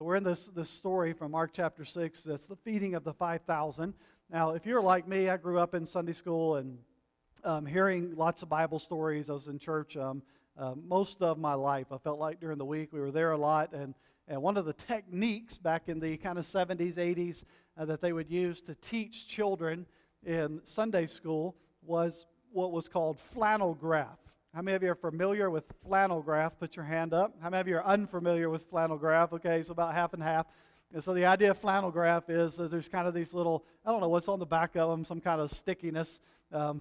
We're in this story from Mark chapter 6. That's the feeding of the 5,000. Now, if you're like me, I grew up in Sunday school and hearing lots of Bible stories. I was in church most of my life. I felt like during the week we were there a lot. And one of the techniques back in the kind of 70s, 80s that they would use to teach children in Sunday school was what was called flannel graph. How many of you are familiar with flannel graph? Put your hand up. How many of you are unfamiliar with flannel graph? Okay, so about half and half. And so the idea of flannel graph is that there's kind of these little, I don't know what's on the back of them, some kind of stickiness,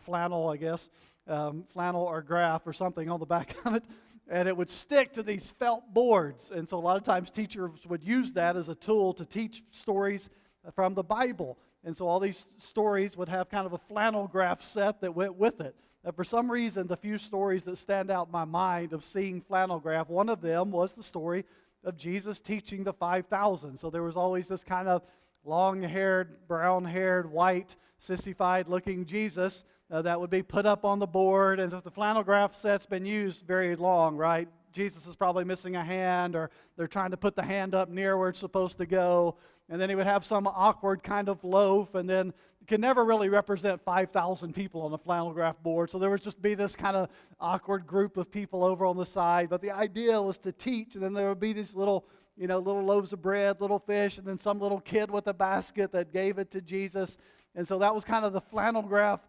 flannel, I guess, flannel or graph or something on the back of it. And it would stick to these felt boards. And so a lot of times teachers would use that as a tool to teach stories from the Bible. And so all these stories would have kind of a flannel graph set that went with it. For some reason, the few stories that stand out in my mind of seeing flannel graph, one of them was the story of Jesus teaching the 5,000. So there was always this kind of long-haired, brown-haired, white, sissified-looking Jesus that would be put up on the board. And if the flannel graph set's been used very long, right, Jesus is probably missing a hand, or they're trying to put the hand up near where it's supposed to go. And then he would have some awkward kind of loaf, and then you could never really represent 5,000 people on the flannel graph board. So there would just be this kind of awkward group of people over on the side. But the idea was to teach, and then there would be these little loaves of bread, little fish, and then some little kid with a basket that gave it to Jesus. And so that was kind of the flannel graph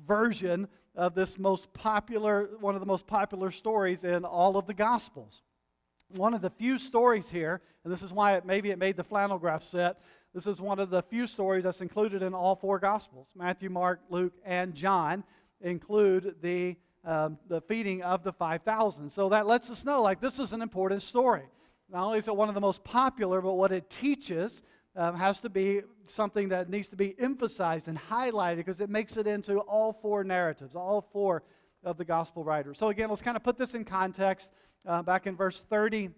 version of this one of the most popular stories in all of the Gospels. One of the few stories here, and this is why maybe it made the flannel graph set, this is one of the few stories that's included in all four Gospels. Matthew, Mark, Luke, and John include the feeding of the 5,000. So that lets us know, like, this is an important story. Not only is it one of the most popular, but what it teaches has to be something that needs to be emphasized and highlighted, because it makes it into all four narratives, all four of the gospel writers. So again, let's kind of put this in context. Back in verse 30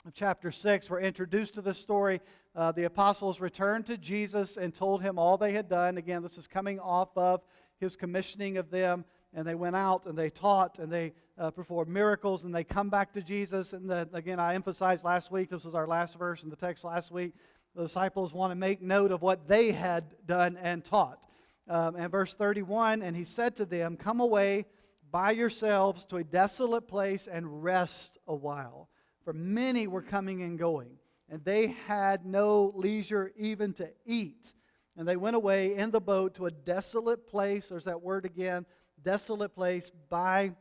of chapter 6, we're introduced to this story. The apostles returned to Jesus and told him all they had done. Again, this is coming off of his commissioning of them. And they went out and they taught and they performed miracles, and they come back to Jesus. And again, I emphasized last week, this was our last verse in the text last week, the disciples want to make note of what they had done and taught. And verse 31, and he said to them, "Come away by yourselves to a desolate place and rest a while. For many were coming and going, and they had no leisure even to eat. And they went away in the boat to a desolate place," there's that word again, desolate place, by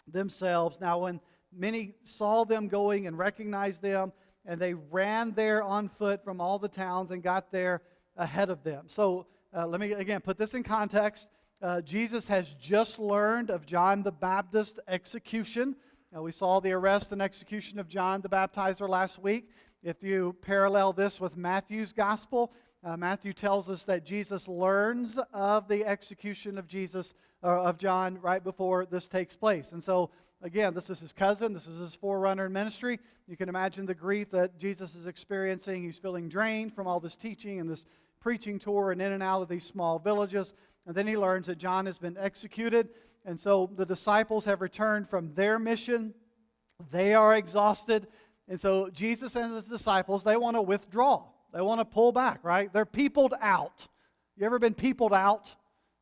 themselves. Now when many saw them going and recognized them, and they ran there on foot from all the towns and got there ahead of them. So let me again put this in context. Jesus has just learned of John the Baptist's execution. We saw the arrest and execution of John the Baptizer last week. If you parallel this with Matthew's gospel, Matthew tells us that Jesus learns of the execution of John right before this takes place. And so, again, this is his cousin. This is his forerunner in ministry. You can imagine the grief that Jesus is experiencing. He's feeling drained from all this teaching and this preaching tour and in and out of these small villages. And then he learns that John has been executed. And so the disciples have returned from their mission. They are exhausted. And so Jesus and his disciples, they want to withdraw. They want to pull back, right? They're peopled out. You ever been peopled out?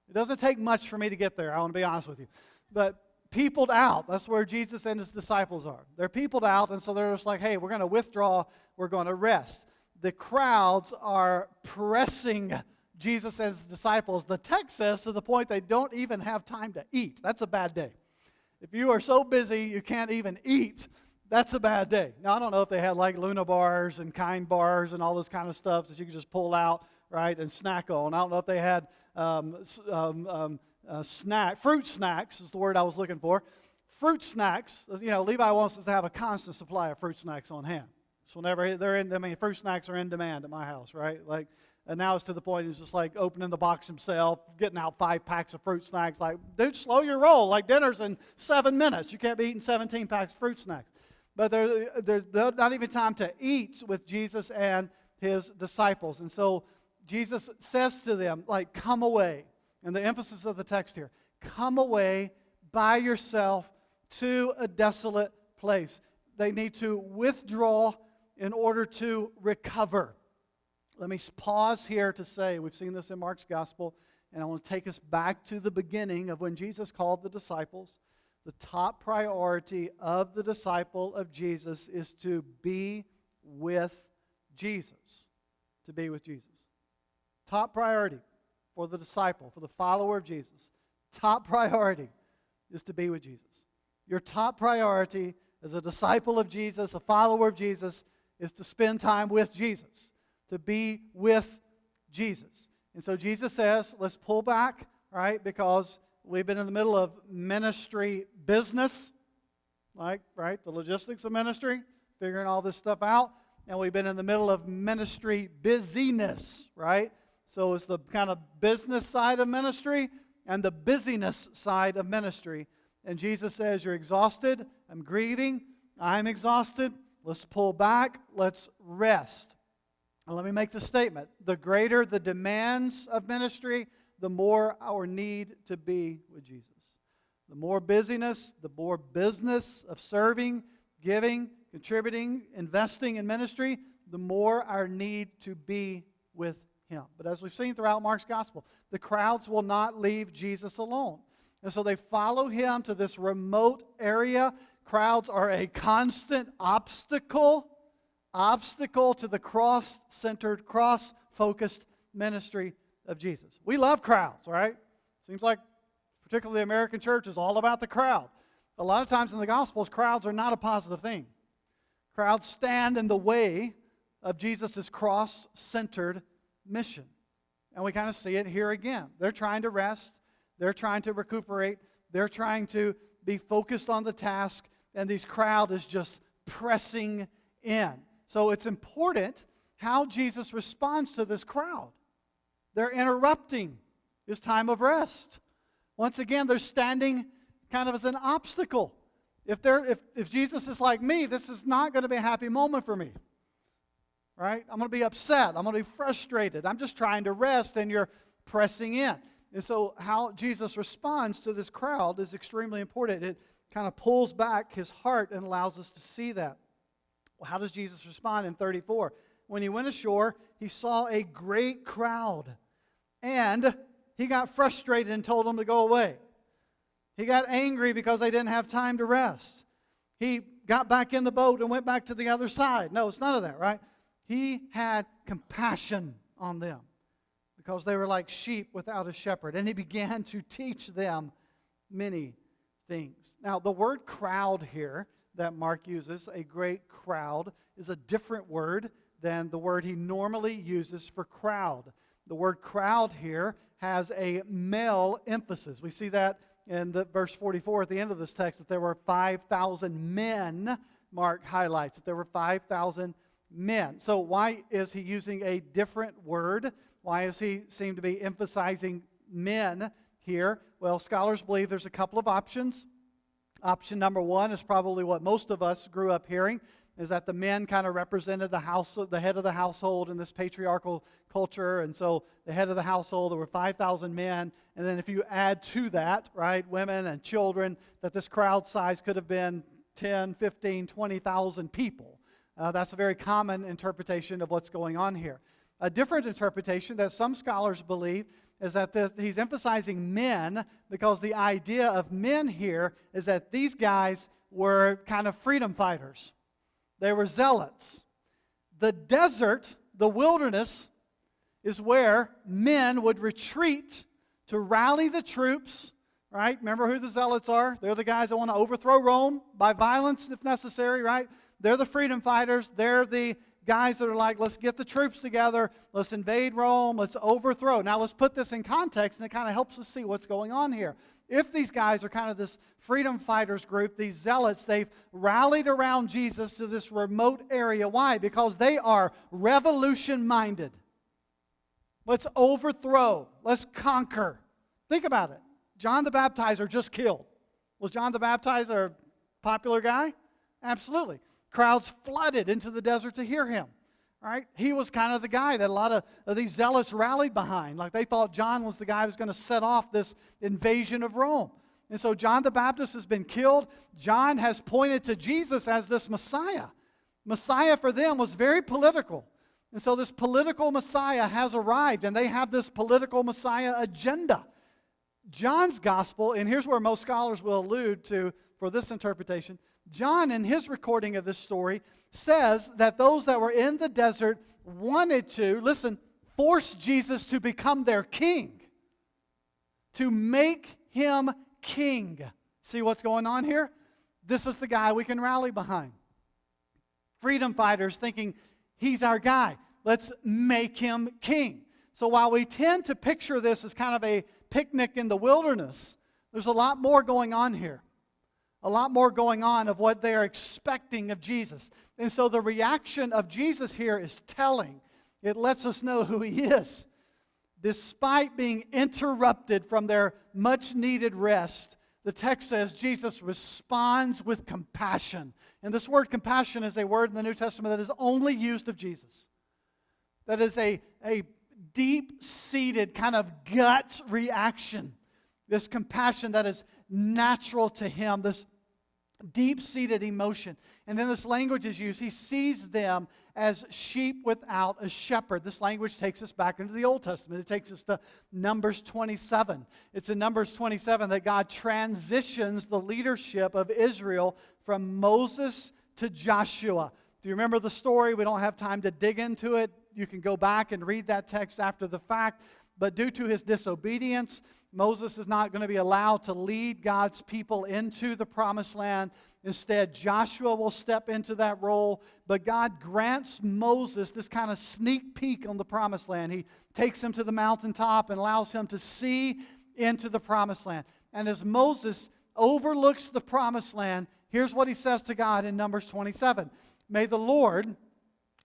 It doesn't take much for me to get there, I want to be honest with you. But peopled out, that's where Jesus and his disciples are. They're peopled out, and so they're just like, hey, we're going to withdraw, we're going to rest. The crowds are pressing Jesus and his disciples. The text says to the point they don't even have time to eat. That's a bad day. If you are so busy you can't even eat, that's a bad day. Now, I don't know if they had like Luna bars and Kind bars and all this kind of stuff that you could just pull out, right, and snack on. I don't know if they had fruit snacks is the word I was looking for. Fruit snacks, Levi wants us to have a constant supply of fruit snacks on hand. So whenever fruit snacks are in demand at my house, right? And now it's to the point it's just like opening the box himself, getting out 5 packs of fruit snacks. Like, dude, slow your roll. Like, dinner's in 7 minutes. You can't be eating 17 packs of fruit snacks. But there's not even time to eat with Jesus and his disciples. And so Jesus says to them, like, come away. And the emphasis of the text here, come away by yourself to a desolate place. They need to withdraw in order to recover. Let me pause here to say, we've seen this in Mark's gospel, and I want to take us back to the beginning of when Jesus called the disciples. The top priority of the disciple of Jesus is to be with Jesus. To be with Jesus. Top priority for the disciple, for the follower of Jesus. Top priority is to be with Jesus. Your top priority as a disciple of Jesus, a follower of Jesus, is to spend time with Jesus. To be with Jesus. And so Jesus says, let's pull back, right? Because we've been in the middle of ministry business, like, right? The logistics of ministry, figuring all this stuff out. And we've been in the middle of ministry busyness, right? So it's the kind of business side of ministry and the busyness side of ministry. And Jesus says, you're exhausted. I'm grieving. I'm exhausted. Let's pull back. Let's rest. And let me make the statement. The greater the demands of ministry, the more our need to be with Jesus. The more busyness, the more business of serving, giving, contributing, investing in ministry, the more our need to be with Him. But as we've seen throughout Mark's gospel, the crowds will not leave Jesus alone. And so they follow Him to this remote area. Crowds are a constant obstacle to the cross-centered, cross-focused ministry of Jesus. We love crowds, right? Seems like particularly the American church is all about the crowd. A lot of times in the Gospels, crowds are not a positive thing. Crowds stand in the way of Jesus' cross-centered mission. And we kind of see it here again. They're trying to rest. They're trying to recuperate. They're trying to be focused on the task. And this crowd is just pressing in. So it's important how Jesus responds to this crowd. They're interrupting his time of rest. Once again, they're standing kind of as an obstacle. If Jesus is like me, this is not going to be a happy moment for me. Right? I'm going to be upset. I'm going to be frustrated. I'm just trying to rest, and you're pressing in. And so how Jesus responds to this crowd is extremely important. It kind of pulls back his heart and allows us to see that. Well, how does Jesus respond in 34? When he went ashore, he saw a great crowd, and he got frustrated and told them to go away. He got angry because they didn't have time to rest. He got back in the boat and went back to the other side. No, it's none of that, right? He had compassion on them because they were like sheep without a shepherd, and he began to teach them many things. Now, the word crowd here that Mark uses, a great crowd, is a different word than the word he normally uses for crowd. The word crowd here has a male emphasis. We see that in the verse 44 at the end of this text, that there were 5,000 men. Mark highlights that there were 5,000 men. So why is he using a different word? Why does he seem to be emphasizing men here? Well, scholars believe there's a couple of options. Option number one is probably what most of us grew up hearing, is that the men kind of represented the head of the household in this patriarchal culture. And so the head of the household, there were 5,000 men. And then if you add to that, right, women and children, that this crowd size could have been 10, 15, 20,000 people. That's a very common interpretation of what's going on here. A different interpretation that some scholars believe is that he's emphasizing men because the idea of men here is that these guys were kind of freedom fighters. They were zealots. The desert, the wilderness, is where men would retreat to rally the troops, right? Remember who the zealots are? They're the guys that want to overthrow Rome by violence if necessary, right? They're the freedom fighters. They're the guys that are like, let's get the troops together, let's invade Rome, let's overthrow. Now let's put this in context, and it kind of helps us see what's going on here. If these guys are kind of this freedom fighters group, these zealots, they've rallied around Jesus to this remote area. Why? Because they are revolution-minded. Let's overthrow. Let's conquer. Think about it. John the Baptizer just killed. Was John the Baptizer a popular guy? Absolutely. Crowds flooded into the desert to hear him. Right? He was kind of the guy that a lot of these zealots rallied behind. Like they thought John was the guy who was going to set off this invasion of Rome. And so John the Baptist has been killed. John has pointed to Jesus as this Messiah. Messiah for them was very political. And so this political Messiah has arrived, and they have this political Messiah agenda. John's gospel, and here's where most scholars will allude to for this interpretation, John, in his recording of this story, says that those that were in the desert wanted to, listen, force Jesus to become their king, to make him king. See what's going on here? This is the guy we can rally behind. Freedom fighters thinking, he's our guy. Let's make him king. So while we tend to picture this as kind of a picnic in the wilderness, there's a lot more going on here. A lot more going on of what they are expecting of Jesus. And so the reaction of Jesus here is telling. It lets us know who he is. Despite being interrupted from their much-needed rest, the text says Jesus responds with compassion. And this word compassion is a word in the New Testament that is only used of Jesus. That is a deep-seated kind of gut reaction. This compassion that is natural to him, this deep-seated emotion. And then this language is used. He sees them as sheep without a shepherd. This language takes us back into the Old Testament. It takes us to Numbers 27. It's in Numbers 27 that God transitions the leadership of Israel from Moses to Joshua. Do you remember the story? We don't have time to dig into it. You can go back and read that text after the fact. But due to his disobedience, Moses is not going to be allowed to lead God's people into the promised land. Instead, Joshua will step into that role. But God grants Moses this kind of sneak peek on the promised land. He takes him to the mountaintop and allows him to see into the promised land. And as Moses overlooks the promised land, here's what he says to God in Numbers 27. May the Lord,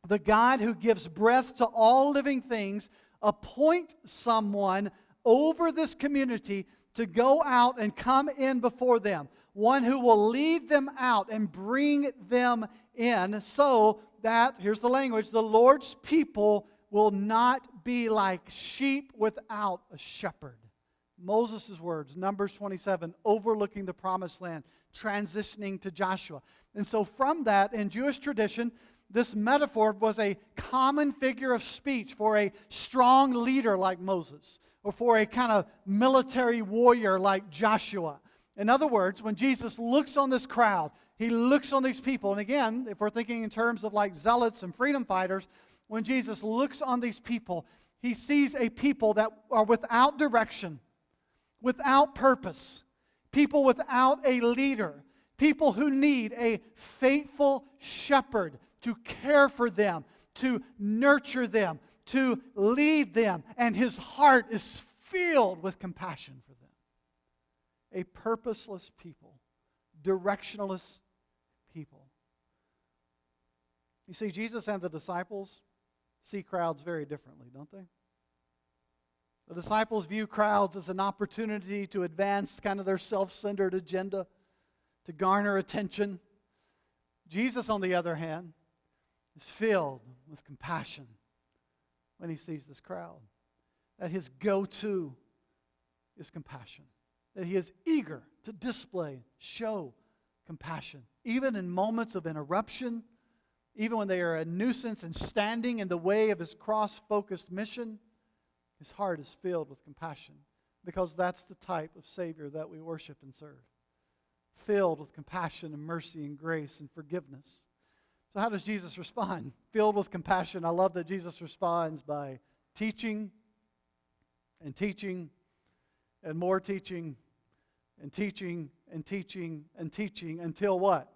the God who gives breath to all living things, appoint someone over this community to go out and come in before them. One who will lead them out and bring them in so that, here's the language, the Lord's people will not be like sheep without a shepherd. Moses' words, Numbers 27, overlooking the promised land, transitioning to Joshua. And so from that, in Jewish tradition, this metaphor was a common figure of speech for a strong leader like Moses, or for a kind of military warrior like Joshua. In other words, when Jesus looks on this crowd, he looks on these people. And again, if we're thinking in terms of like zealots and freedom fighters, when Jesus looks on these people, he sees a people that are without direction, without purpose, people without a leader, people who need a faithful shepherd to care for them, to nurture them, to lead them. And his heart is filled with compassion for them. A purposeless people, directionless people. You see, Jesus and the disciples see crowds very differently, don't they? The disciples view crowds as an opportunity to advance kind of their self-centered agenda, to garner attention. Jesus, on the other hand, is filled with compassion when he sees this crowd. That his go-to is compassion. That he is eager to display, show compassion. Even in moments of interruption, even when they are a nuisance and standing in the way of his cross-focused mission, his heart is filled with compassion because that's the type of Savior that we worship and serve. Filled with compassion and mercy and grace and forgiveness. So how does Jesus respond? Filled with compassion. I love that Jesus responds by teaching and teaching and more teaching and teaching and teaching and teaching until what?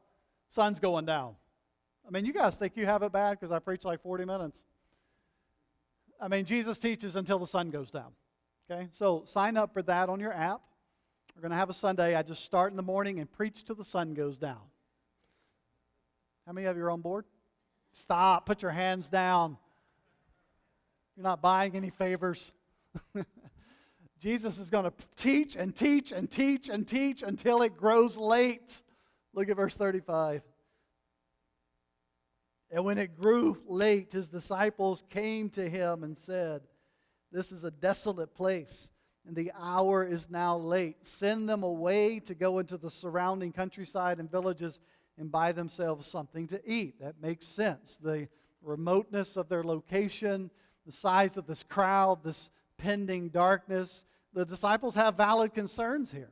Sun's going down. I mean, you guys think you have it bad because I preach like 40 minutes. I mean, Jesus teaches until the sun goes down. Okay? So sign up for that on your app. We're going to have a Sunday. I just start in the morning and preach till the sun goes down. How many of you are on board? Stop. Put your hands down. You're not buying any favors. Jesus is going to teach and teach and teach and teach until it grows late. Look at verse 35. And when it grew late, his disciples came to him and said, "This is a desolate place, and the hour is now late. Send them away to go into the surrounding countryside and villages and buy themselves something to eat. That makes sense. The remoteness of their location, the size of this crowd, this pending darkness. The disciples have valid concerns here.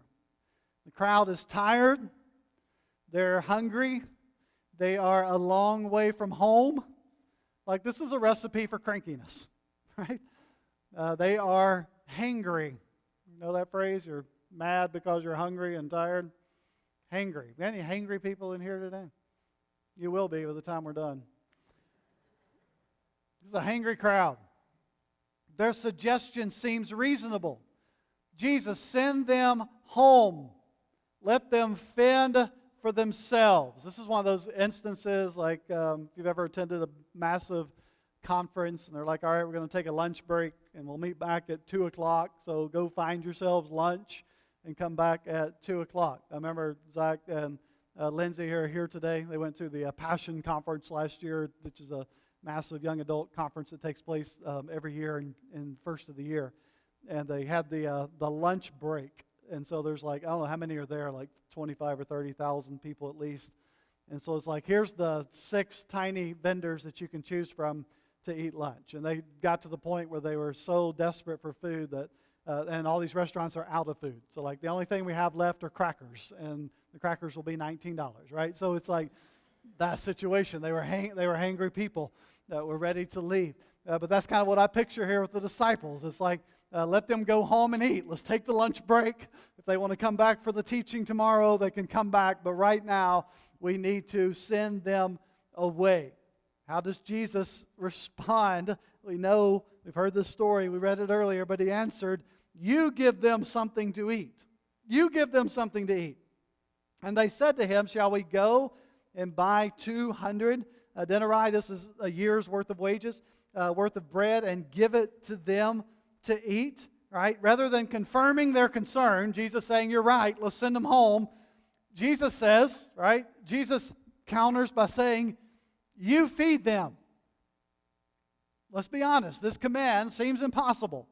The crowd is tired. They're hungry. They are a long way from home. Like, this is a recipe for crankiness, right? They are hangry. You know that phrase? You're mad because you're hungry and tired. Hangry. Any hangry people in here today? You will be by the time we're done. This is a hangry crowd. Their suggestion seems reasonable. Jesus, send them home. Let them fend for themselves. This is one of those instances, like if you've ever attended a massive conference and they're like, all right, we're going to take a lunch break and we'll meet back at 2 o'clock, so go find yourselves lunch and come back at 2 o'clock. I remember Zach and Lindsay are here today. They went to the Passion Conference last year, which is a massive young adult conference that takes place every year in first of the year. And they had the lunch break. And so there's like, I don't know how many are there, like 25 or 30,000 people at least. And so it's like, here's the 6 tiny vendors that you can choose from to eat lunch. And they got to the point where they were so desperate for food that, and all these restaurants are out of food. So like the only thing we have left are crackers, and the crackers will be $19, right? So it's like that situation. They were hangry people that were ready to leave. But that's kind of what I picture here with the disciples. It's like, let them go home and eat. Let's take the lunch break. If they want to come back for the teaching tomorrow, they can come back. But right now, we need to send them away. How does Jesus respond? We know, we've heard this story, we read it earlier, but he answered, you give them something to eat. You give them something to eat. And they said to him, shall we go and buy 200 denarii? This is a year's worth of wages, worth of bread, and give it to them to eat, right? Rather than confirming their concern, Jesus saying, you're right, let's send them home. Jesus says, right? Jesus counters by saying, you feed them. Let's be honest, this command seems impossible.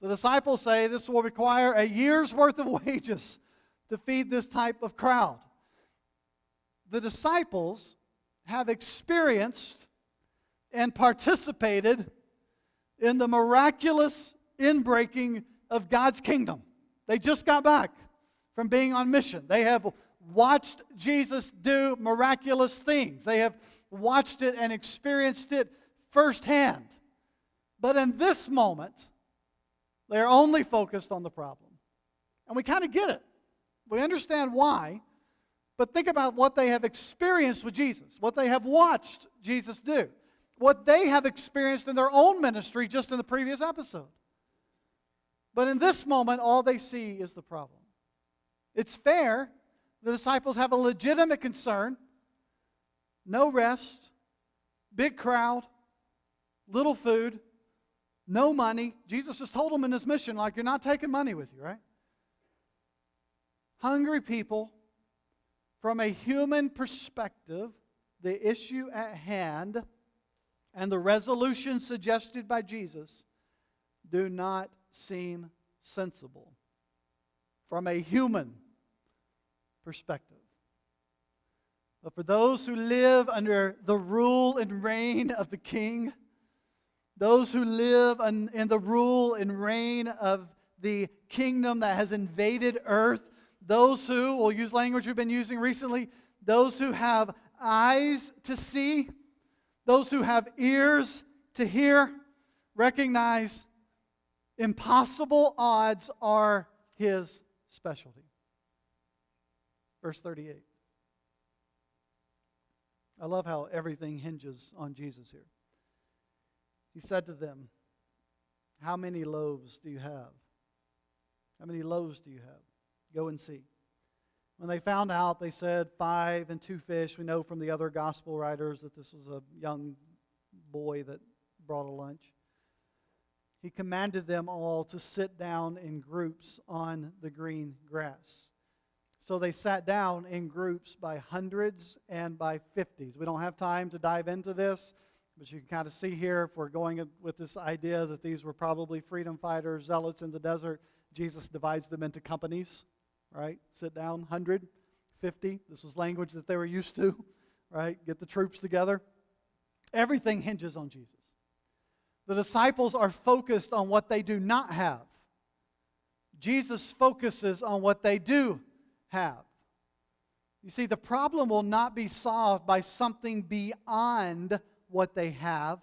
The disciples say this will require a year's worth of wages to feed this type of crowd. The disciples have experienced and participated in the miraculous inbreaking of God's kingdom. They just got back from being on mission. They have watched Jesus do miraculous things. They have watched it and experienced it firsthand. But in this moment, they're only focused on the problem. And we kind of get it. We understand why. But think about what they have experienced with Jesus, what they have watched Jesus do, what they have experienced in their own ministry just in the previous episode. But in this moment, all they see is the problem. It's fair. The disciples have a legitimate concern. No rest, big crowd, little food, no money. Jesus just told them in his mission, like, you're not taking money with you, right? Hungry people. From a human perspective, the issue at hand and the resolution suggested by Jesus do not seem sensible. From a human perspective. But for those who live under the rule and reign of the King, those who live in the rule and reign of the kingdom that has invaded earth, those who, we'll use language we've been using recently, those who have eyes to see, those who have ears to hear, recognize impossible odds are his specialty. Verse 38. I love how everything hinges on Jesus here. He said to them, how many loaves do you have? How many loaves do you have? Go and see. When they found out, they said 5 and 2 fish. We know from the other gospel writers that this was a young boy that brought a lunch. He commanded them all to sit down in groups on the green grass. So they sat down in groups by hundreds and by 50s. We don't have time to dive into this, but you can kind of see here, if we're going with this idea that these were probably freedom fighters, zealots in the desert, Jesus divides them into companies, right? Sit down, 100, 50. This was language that they were used to, right? Get the troops together. Everything hinges on Jesus. The disciples are focused on what they do not have. Jesus focuses on what they do have. You see, the problem will not be solved by something beyond what they have.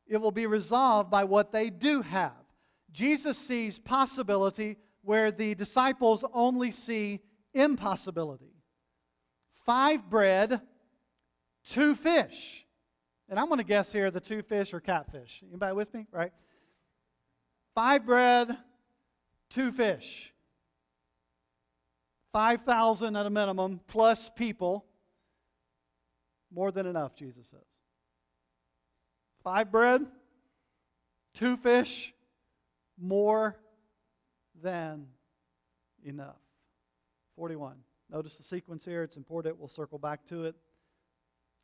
It will be resolved by what they do have. Jesus sees possibility where the disciples only see impossibility. 5 bread, 2 fish. And I'm going to guess here the 2 fish are catfish. Anybody with me? Right? 5 bread, 2 fish. 5,000 at a minimum, plus people. More than enough, Jesus says. 5 bread, 2 fish, more than enough. 41. Notice the sequence here. It's important. We'll circle back to it.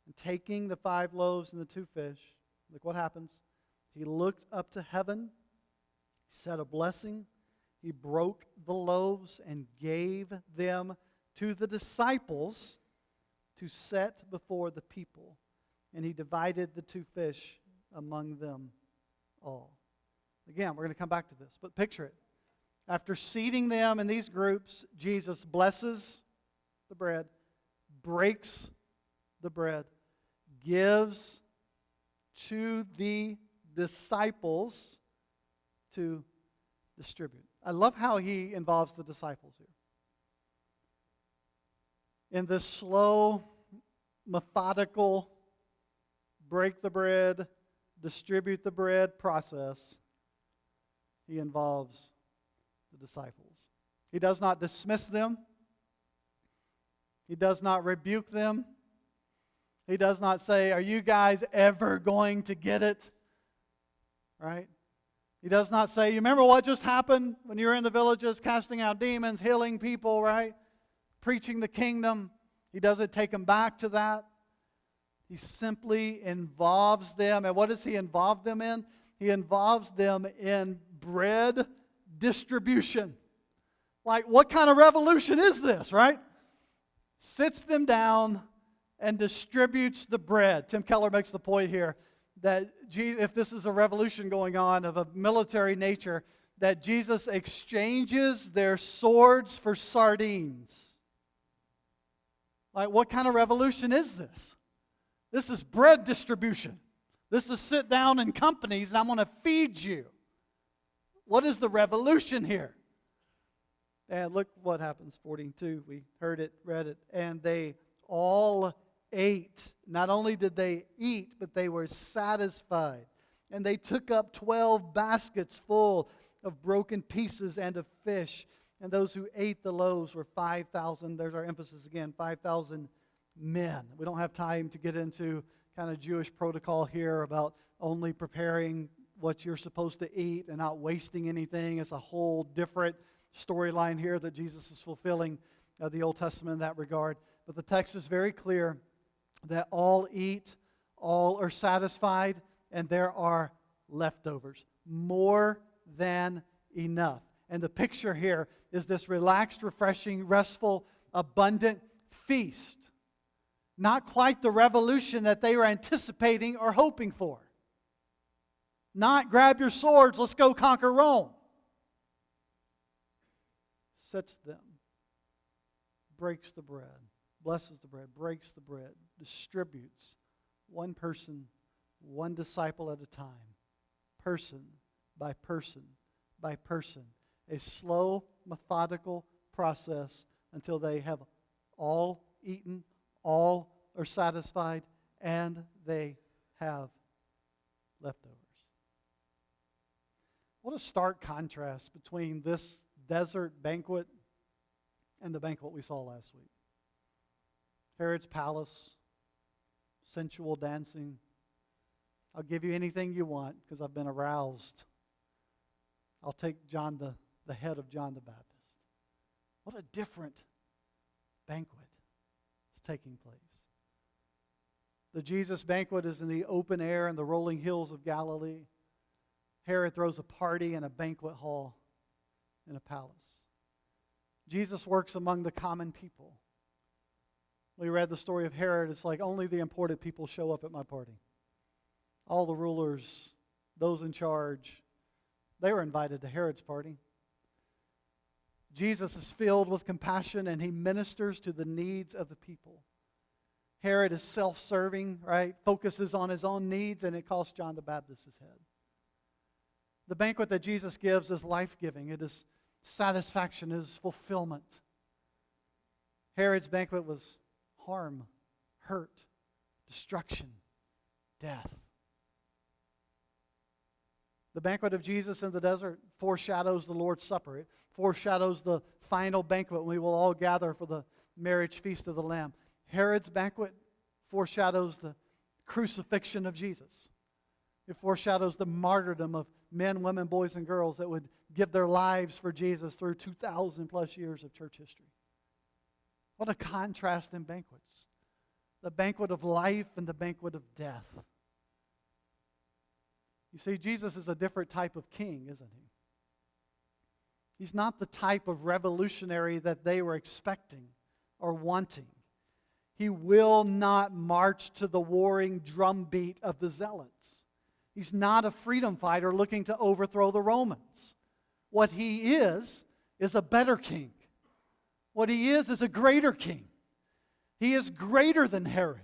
And taking the 5 loaves and the 2 fish, look what happens. He looked up to heaven, said a blessing. He broke the loaves and gave them to the disciples to set before the people. And he divided the 2 fish among them all. Again, we're going to come back to this, but picture it. After seating them in these groups, Jesus blesses the bread, breaks the bread, gives to the disciples to distribute. I love how he involves the disciples here. In this slow, methodical, break the bread, distribute the bread process, he involves the disciples. He does not dismiss them. He does not rebuke them. He does not say, "Are you guys ever going to get it?" Right? He does not say, "You remember what just happened when you were in the villages casting out demons, healing people, right? Preaching the kingdom." He doesn't take them back to that. He simply involves them. And what does he involve them in? He involves them in bread distribution. Like, what kind of revolution is this, right? Sits them down and distributes the bread. Tim Keller makes the point here that if this is a revolution going on of a military nature, that Jesus exchanges their swords for sardines. Like, what kind of revolution is this? This is bread distribution. This is sit down in companies and I'm going to feed you. What is the revolution here? And look what happens, 42. We heard it, read it. And they all ate. Not only did they eat, but they were satisfied. And they took up 12 baskets full of broken pieces and of fish. And those who ate the loaves were 5,000. There's our emphasis again, 5,000 men. We don't have time to get into kind of Jewish protocol here about only preparing what you're supposed to eat and not wasting anything. It's a whole different storyline here that Jesus is fulfilling the Old Testament in that regard. But the text is very clear that all eat, all are satisfied, and there are leftovers. More than enough. And the picture here is this relaxed, refreshing, restful, abundant feast. Not quite the revolution that they were anticipating or hoping for. Not grab your swords, let's go conquer Rome. Sets them, breaks the bread, blesses the bread, breaks the bread, distributes one person, one disciple at a time, person by person by person. A slow, methodical process until they have all eaten, all are satisfied, and they have leftovers. What a stark contrast between this desert banquet and the banquet we saw last week. Herod's palace, sensual dancing. I'll give you anything you want because I've been aroused. I'll take John the head of John the Baptist. What a different banquet is taking place. The Jesus banquet is in the open air in the rolling hills of Galilee. Herod throws a party in a banquet hall in a palace. Jesus works among the common people. We read the story of Herod. It's like only the important people show up at my party. All the rulers, those in charge, they were invited to Herod's party. Jesus is filled with compassion and he ministers to the needs of the people. Herod is self-serving, right? Focuses on his own needs, and it costs John the Baptist his head. The banquet that Jesus gives is life-giving. It is satisfaction. It is fulfillment. Herod's banquet was harm, hurt, destruction, death. The banquet of Jesus in the desert foreshadows the Lord's Supper. It foreshadows the final banquet when we will all gather for the marriage feast of the Lamb. Herod's banquet foreshadows the crucifixion of Jesus. It foreshadows the martyrdom of men, women, boys, and girls that would give their lives for Jesus through 2,000 plus years of church history. What a contrast in banquets. The banquet of life and the banquet of death. You see, Jesus is a different type of king, isn't he? He's not the type of revolutionary that they were expecting or wanting. He will not march to the warring drumbeat of the zealots. He's not a freedom fighter looking to overthrow the Romans. What he is a better king. What he is a greater king. He is greater than Herod.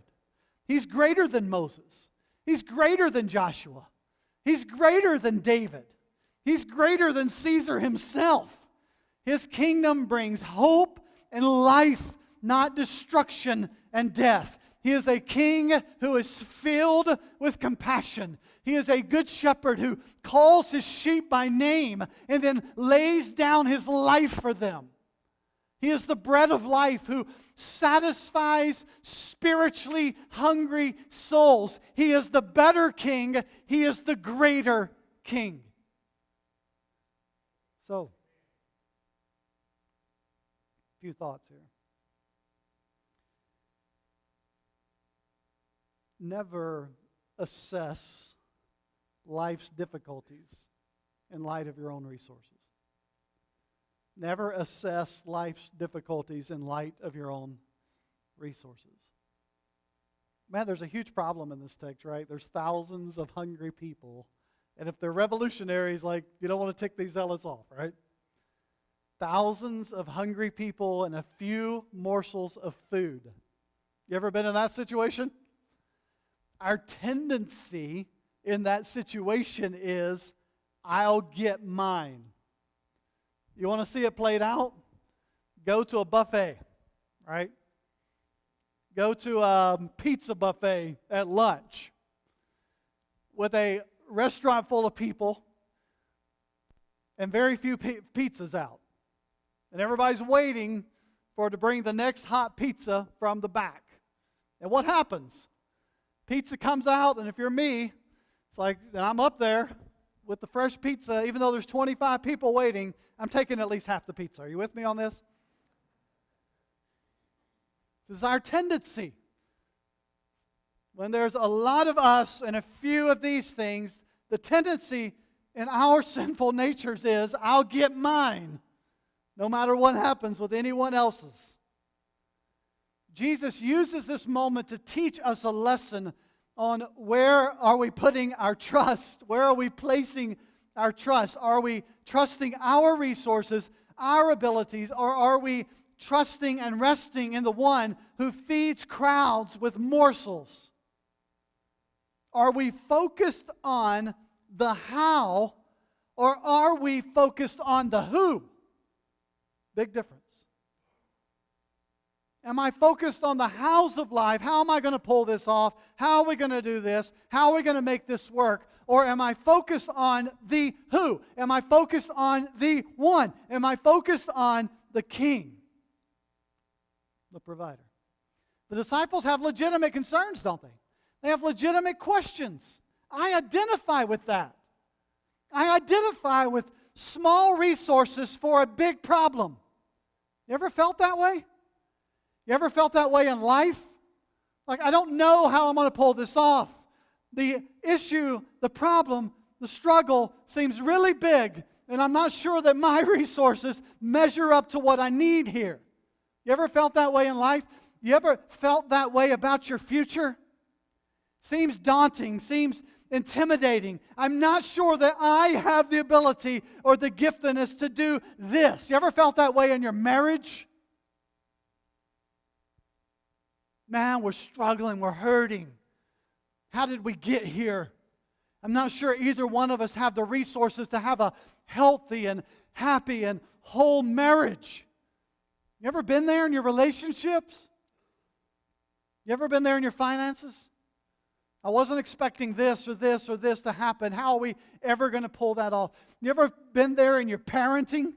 He's greater than Moses. He's greater than Joshua. He's greater than David. He's greater than Caesar himself. His kingdom brings hope and life, not destruction and death. He is a king who is filled with compassion. He is a good shepherd who calls his sheep by name and then lays down his life for them. He is the bread of life who satisfies spiritually hungry souls. He is the better king. He is the greater king. So, a few thoughts here. Never assess life's difficulties in light of your own resources. Never assess life's difficulties in light of your own resources. Man, there's a huge problem in this text, right? There's thousands of hungry people. And if they're revolutionaries, like, you don't want to tick these zealots off, right? Thousands of hungry people and a few morsels of food. You ever been in that situation? Our tendency in that situation is, I'll get mine. You want to see it played out? Go to a buffet, right? Go to a pizza buffet at lunch with a restaurant full of people and very few pizzas out. And everybody's waiting for it to bring the next hot pizza from the back. And what happens? Pizza comes out, and if you're me, it's like, then I'm up there with the fresh pizza, even though there's 25 people waiting, I'm taking at least half the pizza. Are you with me on this? This is our tendency. When there's a lot of us and a few of these things, the tendency in our sinful natures is, I'll get mine, no matter what happens with anyone else's. Jesus uses this moment to teach us a lesson on where are we putting our trust? Where are we placing our trust? Are we trusting our resources, our abilities, or are we trusting and resting in the one who feeds crowds with morsels? Are we focused on the how, or are we focused on the who? Big difference. Am I focused on the hows of life? How am I going to pull this off? How are we going to do this? How are we going to make this work? Or am I focused on the who? Am I focused on the one? Am I focused on the king, the provider? The disciples have legitimate concerns, don't they? They have legitimate questions. I identify with that. I identify with small resources for a big problem. You ever felt that way? You ever felt that way in life? Like, I don't know how I'm going to pull this off. The issue, the problem, the struggle seems really big, and I'm not sure that my resources measure up to what I need here. You ever felt that way in life? You ever felt that way about your future? Seems daunting, seems intimidating. I'm not sure that I have the ability or the giftedness to do this. You ever felt that way in your marriage? Man, we're struggling, we're hurting. How did we get here? I'm not sure either one of us have the resources to have a healthy and happy and whole marriage. You ever been there in your relationships? You ever been there in your finances? I wasn't expecting this or this or this to happen. How are we ever going to pull that off? You ever been there in your parenting?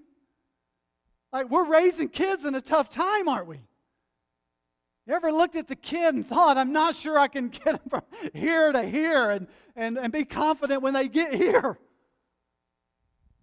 Like, we're raising kids in a tough time, aren't we? You ever looked at the kid and thought, I'm not sure I can get them from here to here and be confident when they get here?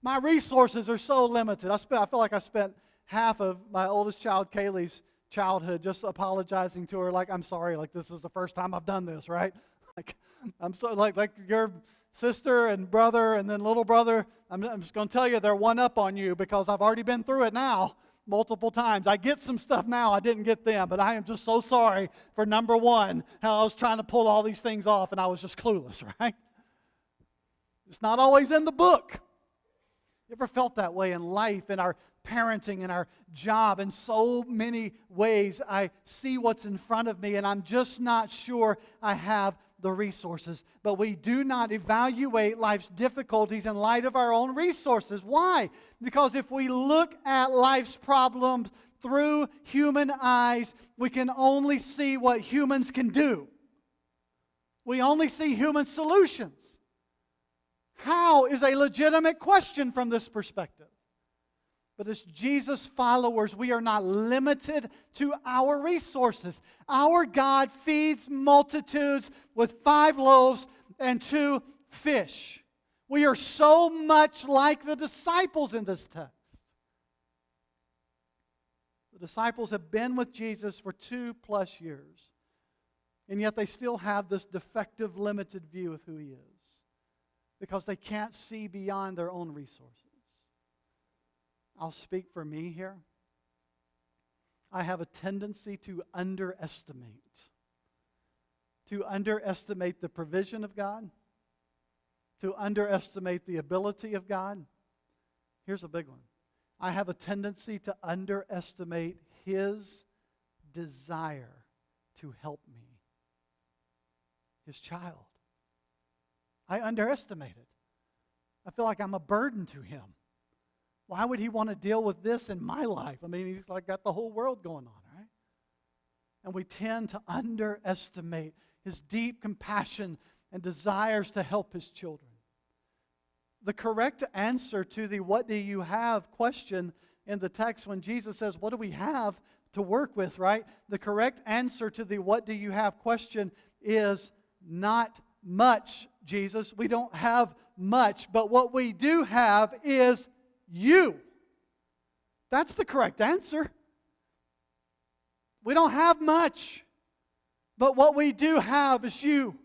My resources are so limited. I feel like I spent half of my oldest child, Kaylee's childhood, just apologizing to her, like, I'm sorry, like, this is the first time I've done this, right? Like, I'm so, like your sister and brother and then little brother, I'm just going to tell you, they're one up on you because I've already been through it now multiple times. I get some stuff now I didn't get then, but I am just so sorry for number one, how I was trying to pull all these things off and I was just clueless, right? It's not always in the book. You ever felt that way in life, in our parenting, in our job? In so many ways, I see what's in front of me and I'm just not sure I have the resources. But we do not evaluate life's difficulties in light of our own resources. Why? Because if we look at life's problems through human eyes, we can only see what humans can do. We only see human solutions. How is a legitimate question from this perspective. But as Jesus followers, we are not limited to our resources. Our God feeds multitudes with 5 loaves and 2 fish. We are so much like the disciples in this text. The disciples have been with Jesus for 2+ years, and yet they still have this defective, limited view of who He is because they can't see beyond their own resources. I'll speak for me here. I have a tendency to underestimate the provision of God, to underestimate the ability of God. Here's a big one. I have a tendency to underestimate His desire to help me, His child. I underestimate it. I feel like I'm a burden to Him. Why would He want to deal with this in my life? I mean, He's like got the whole world going on, right? And we tend to underestimate His deep compassion and desires to help His children. The correct answer to the what do you have question in the text when Jesus says, what do we have to work with, right? The correct answer to the what do you have question is not much, Jesus. We don't have much, but what we do have is you. That's the correct answer. We don't have much, but what we do have is you.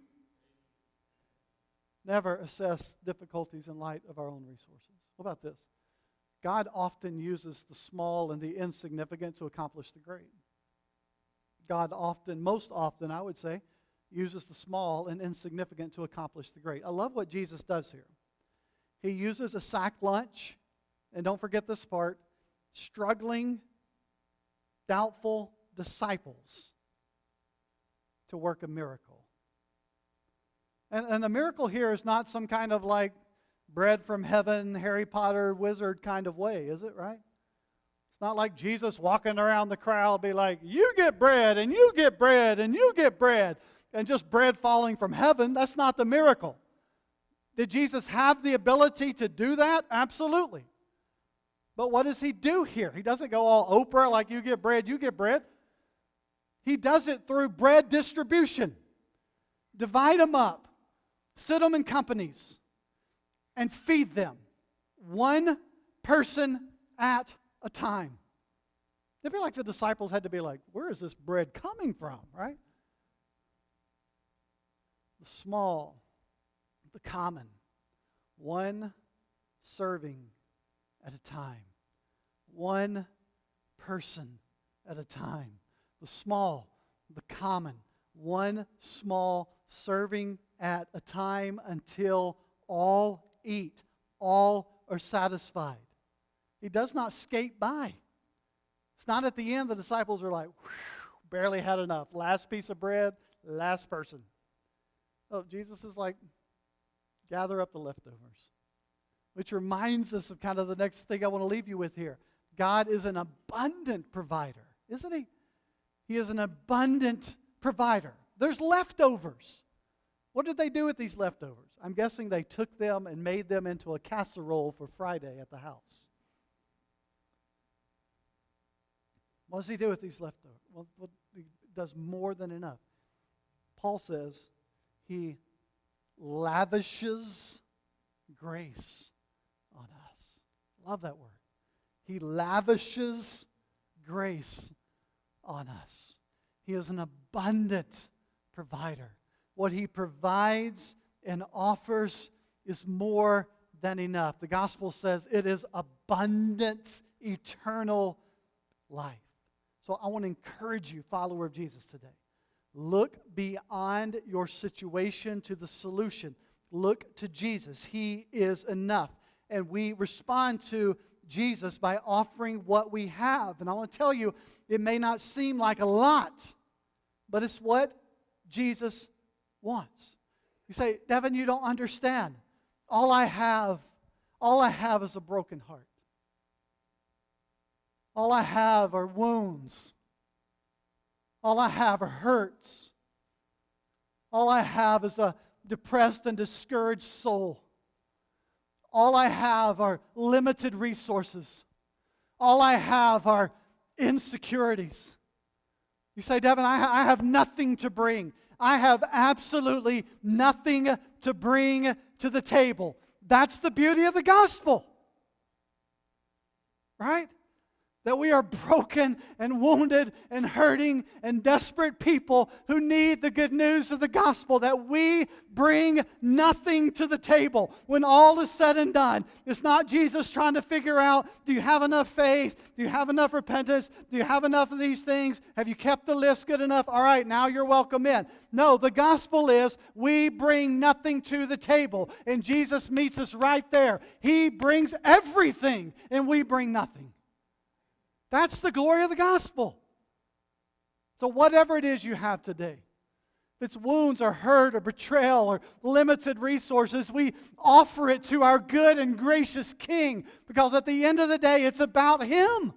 Never assess difficulties in light of our own resources. What about this? God often uses the small and the insignificant to accomplish the great. God often, most often, I would say, uses the small and insignificant to accomplish the great. I love what Jesus does here. He uses a sack lunch, and don't forget this part, struggling, doubtful disciples to work a miracle. And the miracle here is not some kind of like bread from heaven, Harry Potter wizard kind of way, is it, right? It's not like Jesus walking around the crowd be like, you get bread, and you get bread, and you get bread, and just bread falling from heaven. That's not the miracle. Did Jesus have the ability to do that? Absolutely. But what does He do here? He doesn't go all Oprah like you get bread, you get bread. He does it through bread distribution. Divide them up. Sit them in companies. And feed them. One person at a time. It'd be like the disciples had to be like, where is this bread coming from, right? The small, the common. One serving at a time. One person at a time. the small, the common, one small serving at a time until all eat, all are satisfied. He does not skate by. It's not at the end the disciples are like, barely had enough. Last piece of bread, last person. Oh, Jesus is like, gather up the leftovers. Which reminds us of kind of the next thing I want to leave you with here. God is an abundant provider, isn't He? He is an abundant provider. There's leftovers. What did they do with these leftovers? I'm guessing they took them and made them into a casserole for Friday at the house. What does He do with these leftovers? Well, He does more than enough. Paul says He lavishes grace on us. Love that word. He lavishes grace on us. He is an abundant provider. What He provides and offers is more than enough. The gospel says it is abundant, eternal life. So I want to encourage you, follower of Jesus, today. Look beyond your situation to the solution. Look to Jesus. He is enough. And we respond to Jesus by offering what we have. And I want to tell you, it may not seem like a lot, but it's what Jesus wants. You say, Devin, you don't understand. All I have is a broken heart. All I have are wounds. All I have are hurts. All I have is a depressed and discouraged soul. All I have are limited resources. All I have are insecurities. You say, Devin, I have nothing to bring. I have absolutely nothing to bring to the table. That's the beauty of the gospel. Right? That we are broken and wounded and hurting and desperate people who need the good news of the gospel, that we bring nothing to the table. When all is said and done, it's not Jesus trying to figure out, do you have enough faith? Do you have enough repentance? Do you have enough of these things? Have you kept the list good enough? All right, now you're welcome in. No, the gospel is we bring nothing to the table, and Jesus meets us right there. He brings everything, and we bring nothing. That's the glory of the gospel. So whatever it is you have today, if it's wounds or hurt or betrayal or limited resources, we offer it to our good and gracious King, because at the end of the day, it's about Him.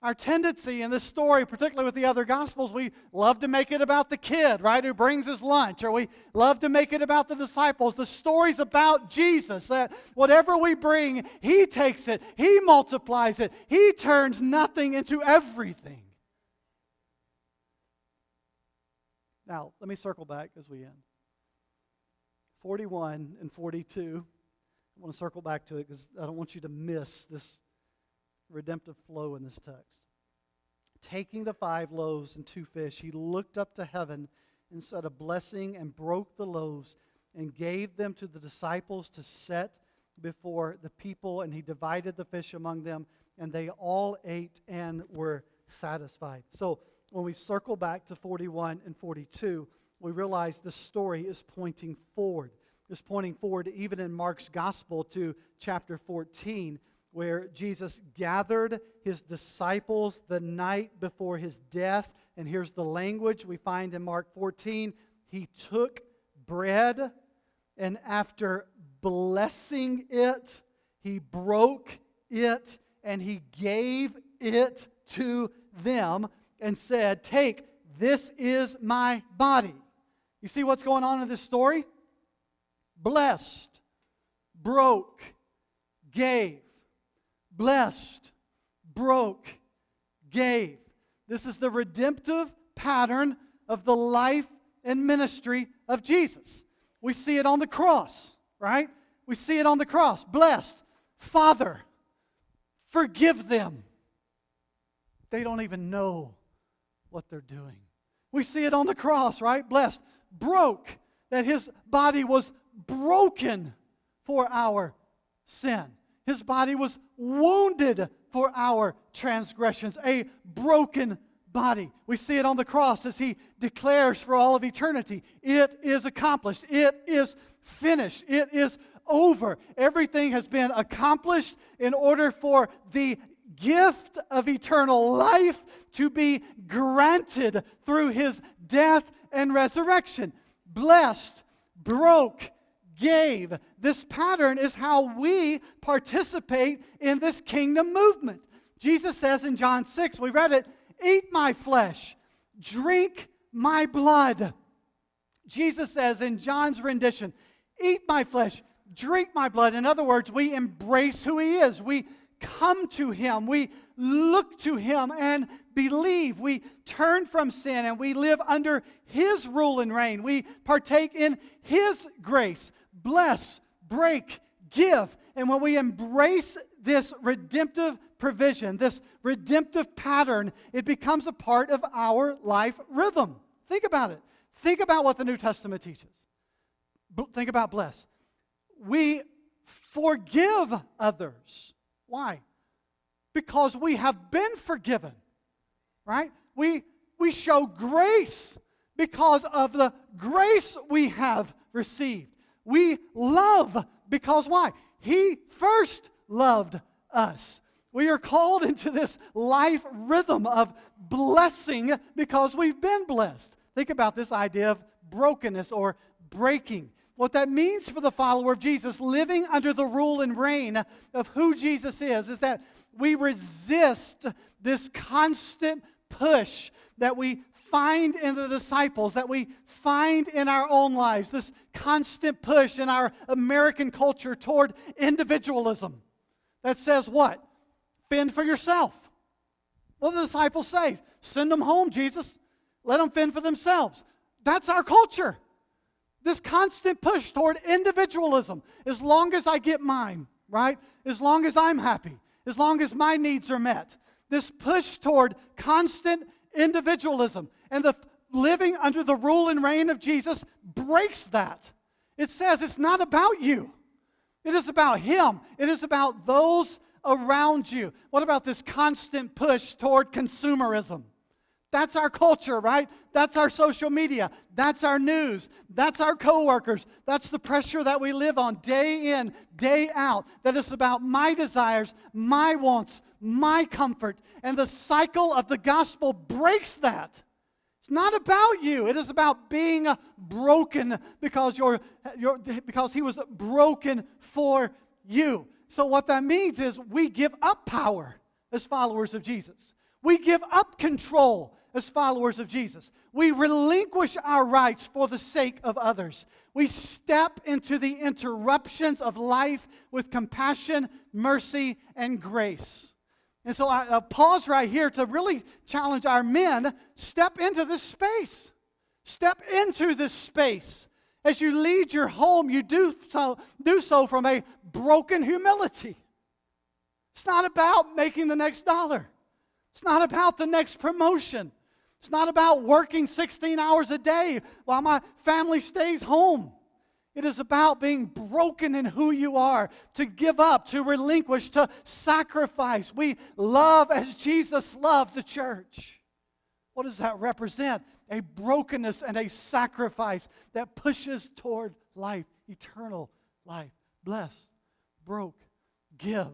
Our tendency in this story, particularly with the other Gospels, we love to make it about the kid, right, who brings his lunch, or we love to make it about the disciples. The story's about Jesus, that whatever we bring, He takes it, He multiplies it, He turns nothing into everything. Now, let me circle back as we end. 41 and 42, I want to circle back to it because I don't want you to miss this redemptive flow in this text. Taking the 5 loaves and 2 fish, He looked up to heaven and said a blessing and broke the loaves and gave them to the disciples to set before the people, and He divided the fish among them, and they all ate and were satisfied. So when we circle back to 41 and 42, we realize the story is pointing forward. It's pointing forward even in Mark's gospel to chapter 14, where Jesus gathered His disciples the night before His death. And here's the language we find in Mark 14. He took bread, and after blessing it, He broke it, and He gave it to them and said, "Take, this is my body." You see what's going on in this story? Blessed, broke, gave. Blessed, broke, gave. This is the redemptive pattern of the life and ministry of Jesus. We see it on the cross, right? We see it on the cross. Blessed, Father, forgive them. They don't even know what they're doing. We see it on the cross, right? Blessed, broke, that His body was broken for our sin. His body was wounded for our transgressions, a broken body. We see it on the cross as He declares for all of eternity, it is accomplished. It is finished. It is over. Everything has been accomplished in order for the gift of eternal life to be granted through His death and resurrection. Blessed, broke, gave. This pattern is how we participate in this kingdom movement. Jesus says in John 6, we read it, eat my flesh, drink my blood. Jesus says in John's rendition, eat my flesh, drink my blood. In other words, we embrace who He is. We come to Him. We look to Him and believe. We turn from sin and we live under His rule and reign. We partake in His grace. Bless, break, give. And when we embrace this redemptive provision, this redemptive pattern, it becomes a part of our life rhythm. Think about it. Think about what the New Testament teaches. Think about bless. We forgive others. Why? Because we have been forgiven, right? We show grace because of the grace we have received. We love because why? He first loved us. We are called into this life rhythm of blessing because we've been blessed. Think about this idea of brokenness or breaking. What that means for the follower of Jesus, living under the rule and reign of who Jesus is that we resist this constant push that we find in the disciples, that we find in our own lives, this constant push in our American culture toward individualism that says what? Fend for yourself. What do the disciples say? Send them home, Jesus. Let them fend for themselves. That's our culture. This constant push toward individualism. As long as I get mine, right? As long as I'm happy. As long as my needs are met. This push toward constant individualism. And the living under the rule and reign of Jesus breaks that. It says it's not about you. It is about Him. It is about those around you. What about this constant push toward consumerism? That's our culture, right? That's our social media. That's our news. That's our coworkers. That's the pressure that we live on day in, day out. That is about my desires, my wants, my comfort. And the cycle of the gospel breaks that. It's not about you. It is about being broken because He was broken for you. So what that means is we give up power as followers of Jesus. We give up control as followers of Jesus. We relinquish our rights for the sake of others. We step into the interruptions of life with compassion, mercy, and grace. And so I pause right here to really challenge our men. Step into this space. Step into this space. As you lead your home, you do so from a broken humility. It's not about making the next dollar. It's not about the next promotion. It's not about working 16 hours a day while my family stays home. It is about being broken in who you are, to give up, to relinquish, to sacrifice. We love as Jesus loved the church. What does that represent? A brokenness and a sacrifice that pushes toward life, eternal life. Bless, broke, give.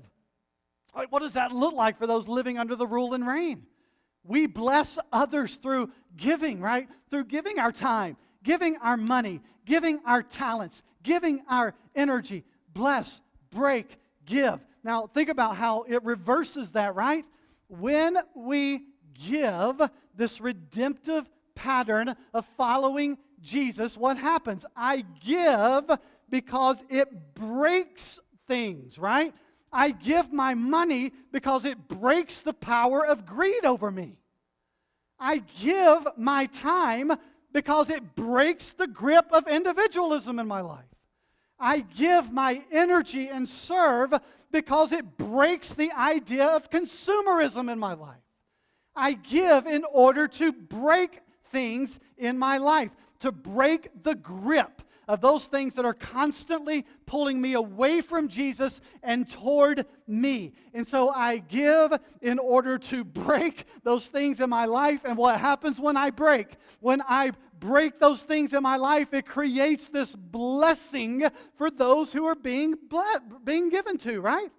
What does that look like for those living under the rule and reign? We bless others through giving, right? Through giving our time, giving our money, giving our talents, giving our energy. Bless, break, give. Now, think about how it reverses that, right? When we give this redemptive pattern of following Jesus, what happens? I give because it breaks things, right? I give my money because it breaks the power of greed over me. I give my time because it breaks the grip of individualism in my life. I give my energy and serve because it breaks the idea of consumerism in my life. I give in order to break things in my life, to break the grip, of those things that are constantly pulling me away from Jesus and toward me. And so I give in order to break those things in my life. And what happens when I break? When I break those things in my life, it creates this blessing for those who are being given to, right?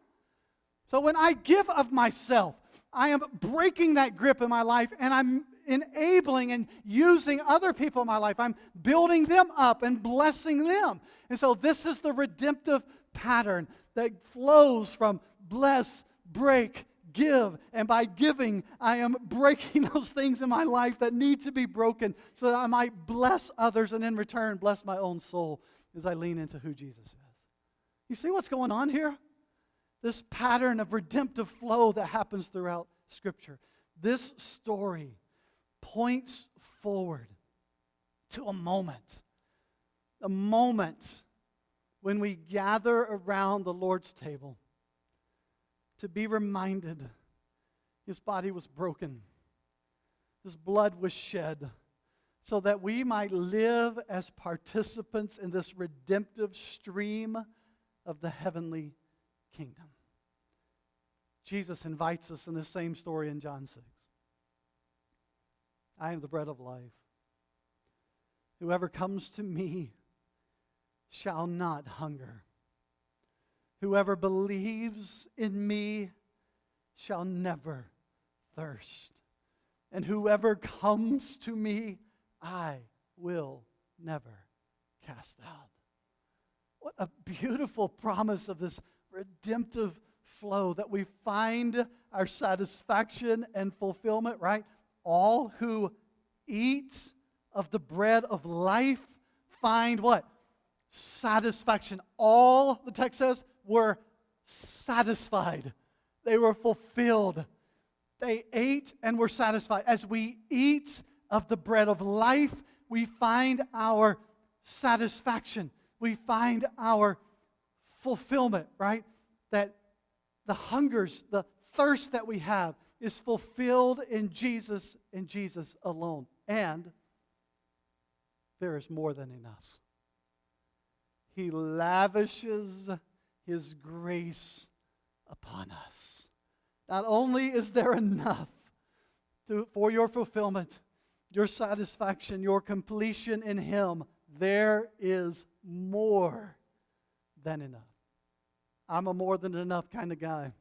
So when I give of myself, I am breaking that grip in my life, and I'm enabling and using other people in my life. I'm building them up and blessing them. And so this is the redemptive pattern that flows from bless, break, give. And by giving, I am breaking those things in my life that need to be broken so that I might bless others and in return bless my own soul as I lean into who Jesus is. You see what's going on here? This pattern of redemptive flow that happens throughout Scripture. This story points forward to a moment when we gather around the Lord's table to be reminded His body was broken, His blood was shed, so that we might live as participants in this redemptive stream of the heavenly kingdom. Jesus invites us in the same story in John 6. I am the bread of life. Whoever comes to me shall not hunger. Whoever believes in me shall never thirst. And whoever comes to me, I will never cast out. What a beautiful promise of this redemptive flow, that we find our satisfaction and fulfillment, right? All who eat of the bread of life find what? Satisfaction. All, the text says, were satisfied. They were fulfilled. They ate and were satisfied. As we eat of the bread of life, we find our satisfaction. We find our fulfillment, right? That the hungers, the thirst that we have is fulfilled in Jesus and Jesus alone. And there is more than enough. He lavishes His grace upon us. Not only is there enough for your fulfillment, your satisfaction, your completion in Him, there is more than enough. I'm a more than enough kind of guy.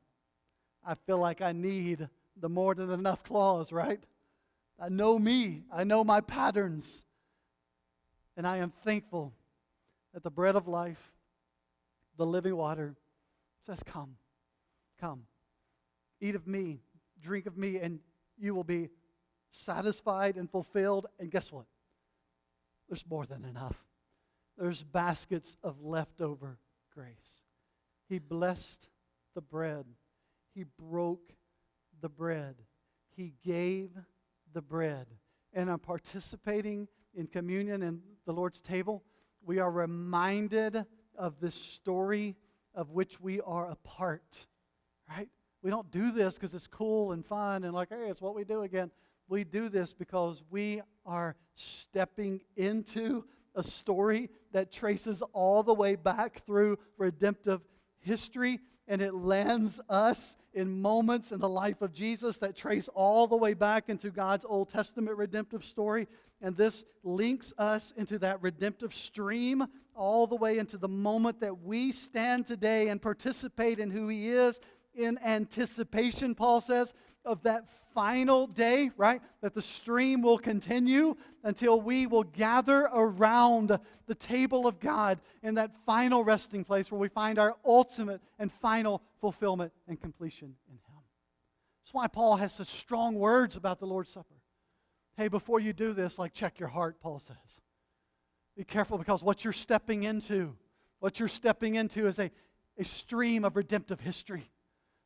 I feel like I need the more than enough clause, right? I know me. I know my patterns. And I am thankful that the bread of life, the living water, says, come, come, eat of me, drink of me, and you will be satisfied and fulfilled. And guess what? There's more than enough. There's baskets of leftover grace. He blessed the bread. He broke the bread. He gave the bread. And I'm participating in communion and the Lord's table. We are reminded of this story of which we are a part, right? We don't do this because it's cool and fun and like, hey, it's what we do again. We do this because we are stepping into a story that traces all the way back through redemptive history, and it lands us in moments in the life of Jesus that trace all the way back into God's Old Testament redemptive story. And this links us into that redemptive stream all the way into the moment that we stand today and participate in who He is in anticipation, Paul says, of that final day, right? That the stream will continue until we will gather around the table of God in that final resting place where we find our ultimate and final fulfillment and completion in Him. That's why Paul has such strong words about the Lord's Supper. Hey, before you do this, like, check your heart, Paul says. Be careful, because what you're stepping into is a stream of redemptive history.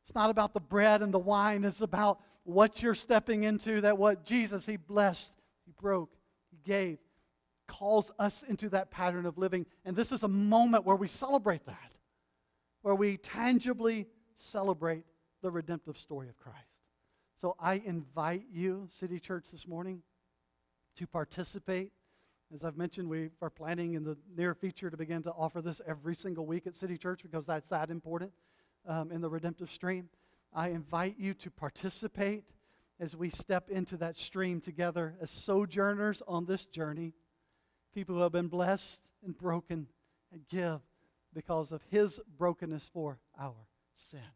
It's not about the bread and the wine. It's about what you're stepping into, that what Jesus, He blessed, He broke, He gave, calls us into that pattern of living. And this is a moment where we celebrate that, where we tangibly celebrate the redemptive story of Christ. So I invite you, City Church, this morning to participate As I've mentioned, we are planning in the near future to begin to offer this every single week at City Church because that's that important in the redemptive stream. I invite you to participate as we step into that stream together as sojourners on this journey, people who have been blessed and broken and give because of His brokenness for our sin.